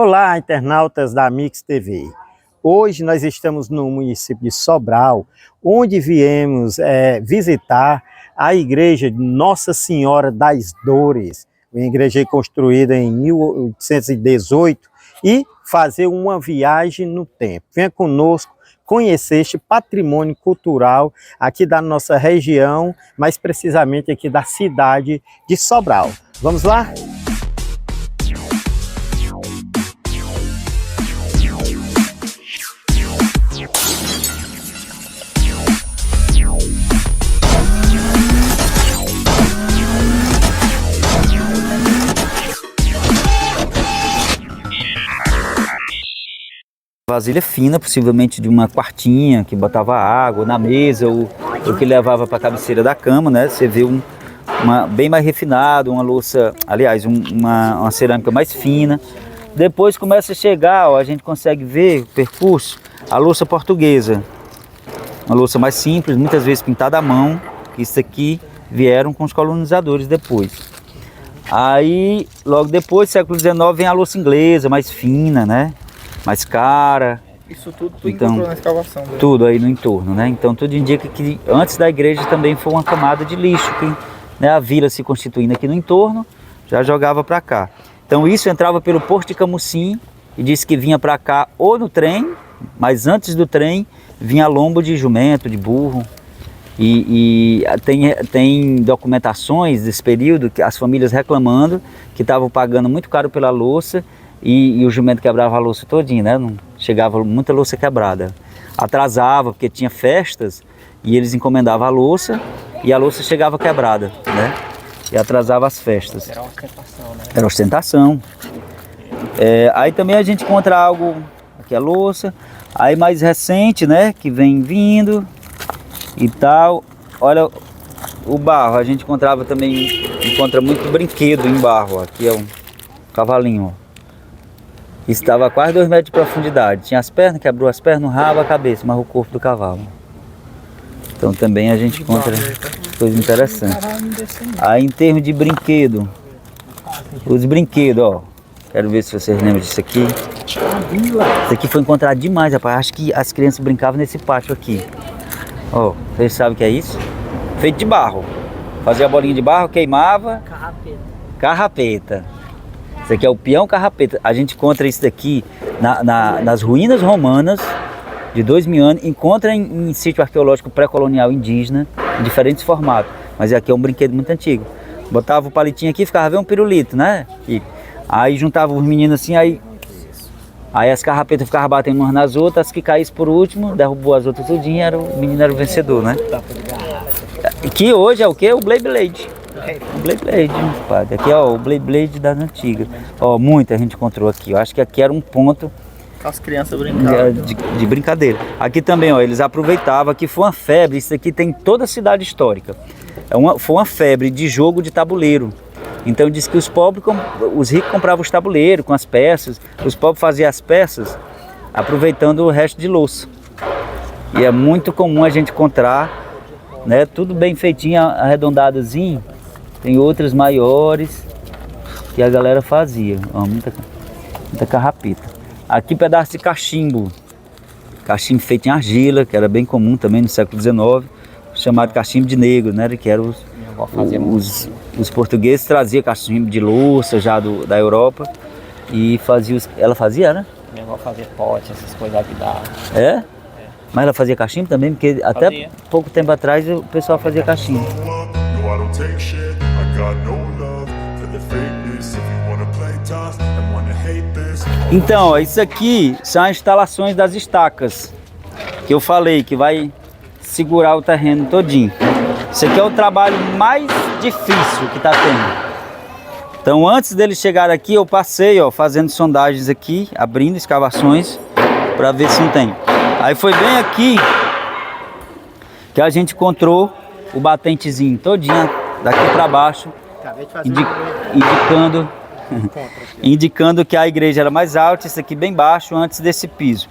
Olá, internautas da Mix TV. Hoje nós estamos no município de Sobral, onde viemos visitar a igreja de Nossa Senhora das Dores, uma igreja construída em 1818, e fazer uma viagem no tempo. Venha conosco conhecer este patrimônio cultural aqui da nossa região, mais precisamente aqui da cidade de Sobral. Vamos lá? Vasilha fina, possivelmente de uma quartinha, que botava água na mesa ou que levava para a cabeceira da cama, né? Você vê bem mais refinado, uma louça, aliás, uma cerâmica mais fina. Depois começa a chegar, ó, a gente consegue ver o percurso, a louça portuguesa. Uma louça mais simples, muitas vezes pintada à mão. Isso aqui vieram com os colonizadores depois. Aí, logo depois, século XIX, vem a louça inglesa, mais fina, né? Mais cara. Isso tudo Então, encontrou na escavação, né? Tudo aí no entorno, né? Então tudo indica que antes da igreja também foi uma camada de lixo, que, né, a vila se constituindo aqui no entorno, já jogava para cá. Então isso entrava pelo Porto de Camusim e disse que vinha para cá ou no trem, mas antes do trem vinha lombo de jumento, de burro. E tem documentações desse período, que as famílias reclamando que estavam pagando muito caro pela louça. E o jumento quebrava a louça todinha, né? Não chegava muita louça quebrada. Atrasava, porque tinha festas, e eles encomendavam a louça, e a louça chegava quebrada, né? E atrasava as festas. Era ostentação, né? Era ostentação. Aí também a gente encontra algo, aqui a louça, aí mais recente, né? Que vem vindo e tal. Olha o barro, a gente encontra muito brinquedo em barro. Aqui é um cavalinho, ó. Estava a quase 2 metros de profundidade. Tinha as pernas, quebrou as pernas, o rabo, a cabeça, mas o corpo do cavalo. Então também a gente encontra coisa interessante. Aí em termos de brinquedo, os brinquedos, ó. Quero ver se vocês lembram disso aqui. Isso aqui foi encontrado demais, rapaz. Acho que as crianças brincavam nesse pátio aqui. Ó, vocês sabem o que é isso? Feito de barro. Fazia a bolinha de barro, queimava. Carrapeta. Isso aqui é o peão carrapeta. A gente encontra isso daqui nas ruínas romanas de 2000 anos. Encontra em sítio arqueológico pré-colonial indígena, em diferentes formatos. Mas aqui é um brinquedo muito antigo. Botava o palitinho aqui e ficava vendo um pirulito, né? E aí juntava os meninos assim, aí as carrapetas ficavam batendo umas nas outras, as que caíssem por último, derrubou as outras tudinho, o menino era o vencedor, né? Que hoje é o que? O Beyblade. O Beyblade, padre. Aqui, ó, o Beyblade das antigas. Ó, muita gente encontrou aqui. Eu acho que aqui era um ponto as crianças brincavam de brincadeira. Aqui também, ó, eles aproveitavam. Aqui foi uma febre. Isso aqui tem em toda a cidade histórica. Foi uma febre de jogo de tabuleiro. Então diz que os ricos compravam os tabuleiros com as peças. Os pobres faziam as peças aproveitando o resto de louça. E é muito comum a gente encontrar, né, tudo bem feitinho, arredondadazinho. Tem outras maiores que a galera fazia. Ó, muita carrapeta. Aqui pedaço de cachimbo. Cachimbo feito em argila, que era bem comum também no século XIX. Chamado cachimbo de negro, né? Que eram os portugueses traziam cachimbo de louça já da Europa. E ela fazia, né? Minha avó fazia pote, essas coisas que dá. É? Mas ela fazia cachimbo também? Porque até pouco tempo atrás o pessoal fazia cachimbo. Então, ó, isso aqui são as instalações das estacas que eu falei, que vai segurar o terreno todinho. Isso aqui é o trabalho mais difícil que tá tendo. Então, antes deles chegarem aqui, eu passei, ó, fazendo sondagens aqui, abrindo escavações para ver se não tem. Aí foi bem aqui que a gente encontrou o batentezinho todinho daqui para baixo, indicando que a igreja era mais alta, isso aqui bem baixo antes desse piso.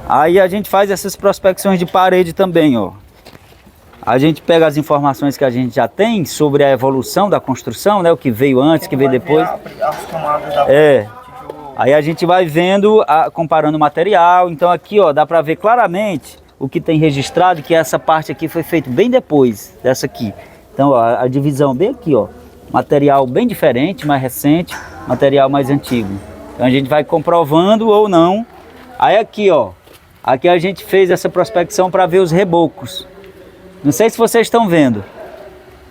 Aí a gente faz essas prospecções de parede também, ó. A gente pega as informações que a gente já tem sobre a evolução da construção, né? O que veio antes, o que veio depois. Aí a gente vai vendo, comparando o material. Então aqui, ó, dá para ver claramente o que tem registrado, que essa parte aqui foi feita bem depois dessa aqui. Então, ó, a divisão bem aqui, ó, material bem diferente, mais recente, material mais antigo. Então a gente vai comprovando ou não. Aí aqui, ó, aqui a gente fez essa prospecção para ver os rebocos. Não sei se vocês estão vendo,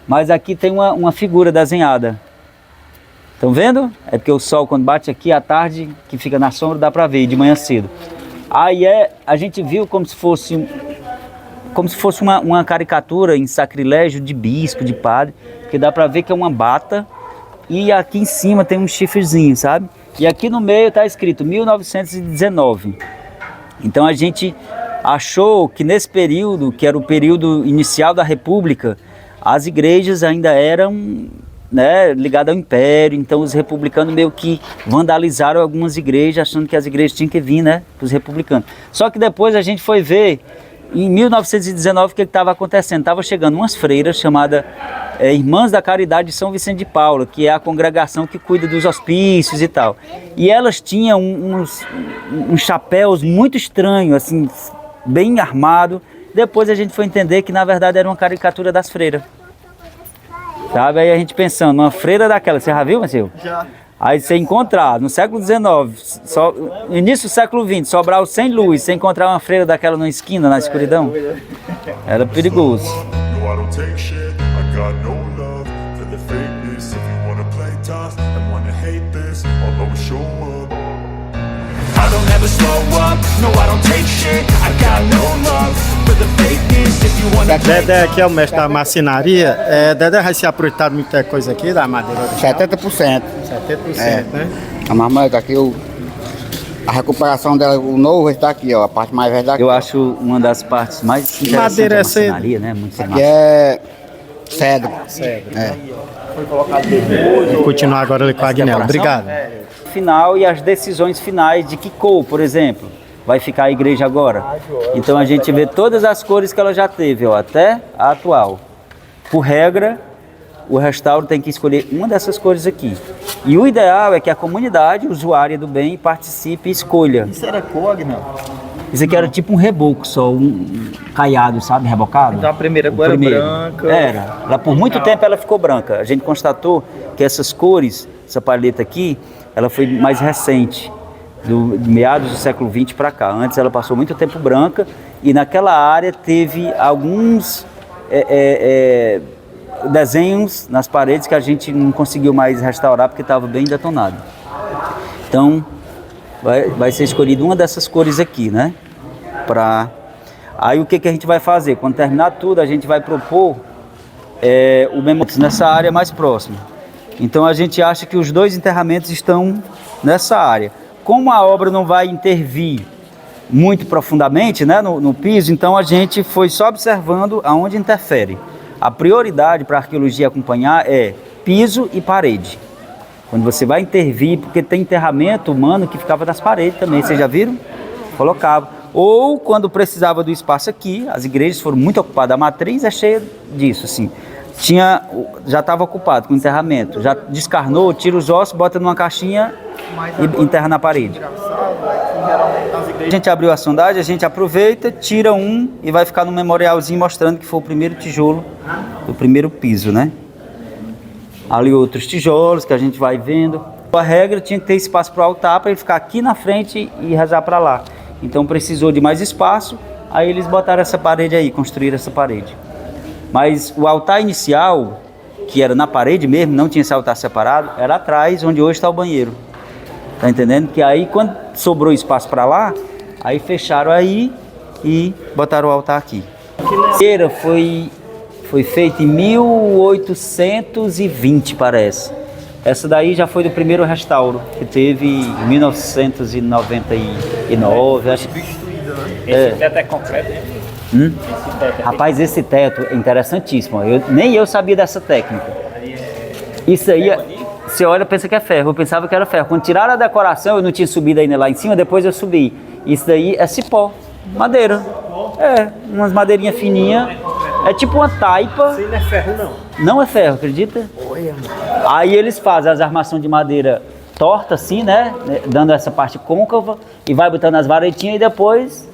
mas aqui tem uma figura desenhada. Estão vendo? É porque o sol, quando bate aqui à tarde, que fica na sombra, dá para ver de manhã cedo. Aí a gente viu como se fosse uma caricatura em sacrilégio de bispo, de padre, porque dá para ver que é uma bata e aqui em cima tem um chifrezinho, sabe? E aqui no meio está escrito 1919. Então a gente achou que nesse período, que era o período inicial da República, as igrejas ainda eram, né, ligadas ao Império. Então os republicanos meio que vandalizaram algumas igrejas, achando que as igrejas tinham que vir, né, para os republicanos. Só que depois a gente foi ver, em 1919, o que estava acontecendo? Estava chegando umas freiras chamadas Irmãs da Caridade de São Vicente de Paula, que é a congregação que cuida dos hospícios e tal. E elas tinham uns chapéus muito estranhos, assim, bem armados. Depois a gente foi entender que na verdade era uma caricatura das freiras. Sabe? Aí a gente pensando, uma freira daquela, você já viu, Marcelo? Já. Aí você encontrar no século XIX, início do século XX, Sobral sem luz, você encontrar uma freira daquela na esquina, na escuridão, era perigoso. Dedé aqui é o mestre da marcenaria. Dedé vai se aproveitar de muita coisa aqui da madeira original? 70%. 70%, né? A marmita aqui, a recuperação dela, o novo está aqui, ó, a parte mais velha daqui. Eu acho uma das partes mais interessantes madeira da marcenaria, né? Muito aqui é cedro. Foi colocado depois. Vou continuar agora ali com a Agnella. Obrigado. Final e as decisões finais de que cor, por exemplo, vai ficar a igreja agora. Então a gente vê todas as cores que ela já teve, ó, até a atual. Por regra, o restauro tem que escolher uma dessas cores aqui. E o ideal é que a comunidade usuária do bem participe e escolha. Isso era cor, Agnella? Isso aqui era tipo um reboco só, um caiado, sabe, rebocado. Então a primeira cor era branca. Era. Ela, por muito tempo ela ficou branca. A gente constatou que essas cores, essa paleta aqui, ela foi mais recente, de meados do século XX para cá. Antes ela passou muito tempo branca e naquela área teve alguns desenhos nas paredes que a gente não conseguiu mais restaurar porque estava bem detonado. Então vai ser escolhida uma dessas cores aqui, né? Aí o que a gente vai fazer? Quando terminar tudo, a gente vai propor o memorial nessa área mais próxima. Então a gente acha que os dois enterramentos estão nessa área. Como a obra não vai intervir muito profundamente, né, no piso, então a gente foi só observando aonde interfere. A prioridade para a arqueologia acompanhar é piso e parede. Quando você vai intervir, porque tem enterramento humano que ficava nas paredes também, vocês já viram? Colocava. Ou quando precisava do espaço aqui, as igrejas foram muito ocupadas, a matriz é cheia disso, assim. Já estava ocupado com enterramento, já descarnou, tira os ossos, bota numa caixinha e enterra na parede. A gente abriu a sondagem, a gente aproveita, tira um e vai ficar no memorialzinho mostrando que foi o primeiro tijolo do primeiro piso, né? Ali outros tijolos que a gente vai vendo. A regra tinha que ter espaço para o altar, para ele ficar aqui na frente e rezar para lá. Então precisou de mais espaço, aí eles botaram essa parede aí, construíram essa parede. Mas o altar inicial, que era na parede mesmo, não tinha esse altar separado, era atrás, onde hoje está o banheiro. Tá entendendo? Que aí quando sobrou espaço para lá, aí fecharam aí e botaram o altar aqui. A banheira foi feita em 1820, parece. Essa daí já foi do primeiro restauro, que teve em 1999, acho que... Esse teto é concreto, hein? Rapaz, esse teto é interessantíssimo. Nem eu sabia dessa técnica. Isso aí, você olha e pensa que é ferro. Eu pensava que era ferro. Quando tiraram a decoração, eu não tinha subido ainda lá em cima, depois eu subi. Isso daí é cipó, madeira. Umas madeirinhas fininhas. É tipo uma taipa. Isso não é ferro, não. Não é ferro, acredita? Aí eles fazem as armações de madeira torta assim, né? Dando essa parte côncava e vai botando as varetinhas e depois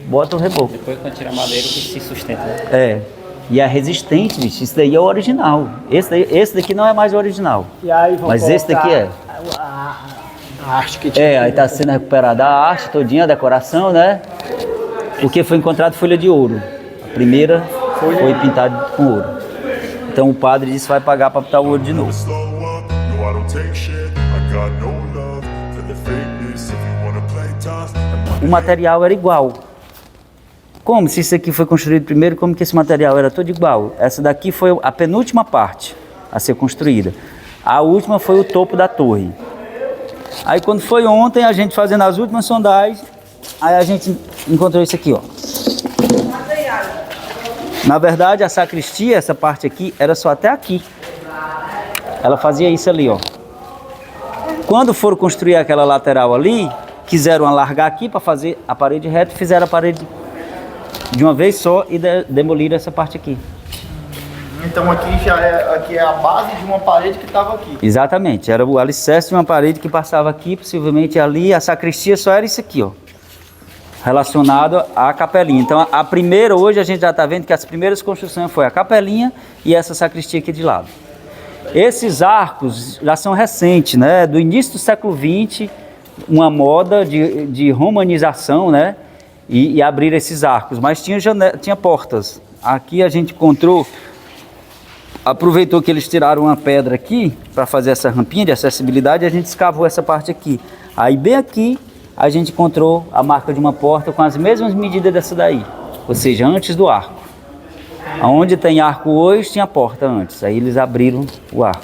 bota o reboco. Depois quando tira a madeira que se sustenta. Né? É. E é resistente, bicho. Isso daí é o original. Esse daqui não é mais o original. E aí vão Mas esse daqui é. A arte que tinha. Aí tá sendo recuperada a arte todinha, a decoração, né? Porque foi encontrado folha de ouro. A primeira foi pintada com ouro. Então o padre disse que vai pagar para botar o ouro de novo. O material era igual. Como se isso aqui foi construído primeiro, como que esse material era todo igual? Essa daqui foi a penúltima parte a ser construída. A última foi o topo da torre. Aí quando foi ontem, a gente fazendo as últimas sondagens, aí a gente encontrou isso aqui, ó. Na verdade, a sacristia, essa parte aqui, era só até aqui. Ela fazia isso ali, ó. Quando foram construir aquela lateral ali, quiseram alargar aqui para fazer a parede reta, fizeram a parede de uma vez só e demoliram essa parte aqui. Então aqui é a base de uma parede que estava aqui. Exatamente, era o alicerce de uma parede que passava aqui, possivelmente ali, a sacristia só era isso aqui, ó. Relacionado à capelinha. Então a primeira, hoje a gente já está vendo que as primeiras construções foi a capelinha e essa sacristia aqui de lado. Esses arcos já são recentes, né? Do início do século XX, uma moda de romanização, né? E abrir esses arcos, mas tinha portas. Aqui a gente encontrou, aproveitou que eles tiraram uma pedra aqui para fazer essa rampinha de acessibilidade, e a gente escavou essa parte aqui. Aí bem aqui a gente encontrou a marca de uma porta com as mesmas medidas dessa daí, ou seja, antes do arco. Onde tem arco hoje tinha porta antes, aí eles abriram o arco.